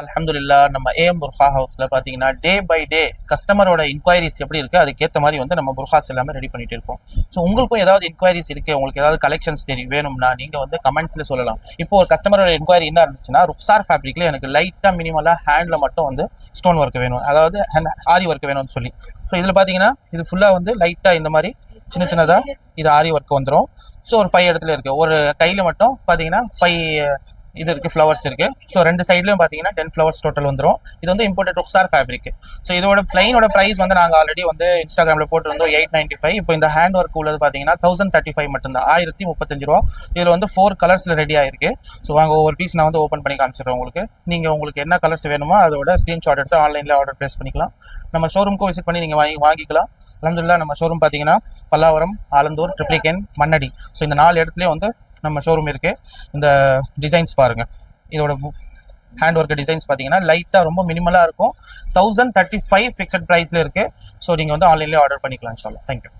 அல்ஹம்துலில்லா நம்ம ஏஎம் புர்ஹா ஹவுஸ்ல பாத்தீங்கன்னா டே பை டே கஸ்டமரோட இன்கொயரிஸ் எப்படி இருக்கு அதுக்கேற்ற மாதிரி வந்து நம்ம புர்ஹாஸ் எல்லாமே ரெடி பண்ணிட்டு இருக்கோம். ஸோ உங்களுக்கும் ஏதாவது இன்கொயரிஸ் இருக்கு, உங்களுக்கு ஏதாவது கலெக்ஷன்ஸ் தெரியும் வேணும்னா நீங்க வந்து கமெண்ட்ஸ்ல சொல்லலாம். இப்போ ஒரு கஸ்டமரோட இன்கொயரி என்ன இருந்துச்சுன்னா, ருக்ஸார் ஃபேப்ரிக்ல எனக்கு லைட்டா மினிமலா ஹேண்ட்ல மட்டும் வந்து ஸ்டோன் ஒர்க் வேணும், அதாவது ஆரி ஒர்க் வேணும்னு சொல்லி. ஸோ இதுல பாத்தீங்கன்னா இது ஃபுல்லா வந்து லைட்டா இந்த மாதிரி சின்ன சின்னதா இது ஆரி ஒர்க் வந்துடும். ஸோ ஒரு 5 இடத்துல இருக்கு. ஒரு கையில மட்டும் பாத்தீங்கன்னா 5 இது இருக்கு, ஃப்ளவர்ஸ் இருக்கு. ஸோ 2 சைட்லயும் பாத்தீங்கன்னா 10 ஃப்ளவர்ஸ் டோட்டல் வந்துடும். இது வந்து இம்போர்ட்டட் ருக்ஸார் ஃபேப்ரிக். ஸோ இதோட பிளைனோட பிரைஸ் வந்து நாங்கள் ஆல்ரெடி வந்து இன்ஸ்டாகிராமில் போட்டிருந்தோம் 895. இப்போ இந்த ஹேண்ட் ஒர்க் உள்ளது பார்த்தீங்கன்னா 1035 மட்டும்தான், 1035 ரூபா. இதில் வந்து 4 கலர்ஸில் ரெடி ஆயிருக்கு. ஸோ வாங்க ஒவ்வொரு பீஸ் நான் வந்து ஓப்பன் பண்ணி காமிச்சிடுறேன் உங்களுக்கு. நீங்கள் உங்களுக்கு என்ன கலர்ஸ் வேணுமோ அதோட ஸ்க்ரீன்ஷாட் எடுத்து ஆன்லைனில் ஆர்டர் ப்ளேஸ் பண்ணிக்கலாம். நம்ம ஷோரூமுக்கும் விசிட் பண்ணி நீங்கள் வாங்கிக்கலாம். அல்ஹம்துலில்லாஹ் நம்ம ஷோரூம் பார்த்தீங்கன்னா பல்லாவரம், ஆலந்தூர், ட்ரிப்ளிகேன், மண்ணடி. ஸோ இந்த 4 இடத்துலையும் வந்து நம்ம ஷோரூம் இருக்கு. இந்த டிசைன்ஸ் பாருங்க, இதோட ஹேண்ட் ஒர்க் டிசைன்ஸ் பார்த்தீங்கன்னா லைட்டாக ரொம்ப மினிமலாக இருக்கும். 1035 ஃபிக்ஸட் ப்ரைஸில் இருக்கு. ஸோ நீங்கள் வந்து ஆன்லைன்லேயே ஆர்டர் பண்ணிக்கலாம் இன்ஷாஅல்லாஹ். தேங்க்யூ.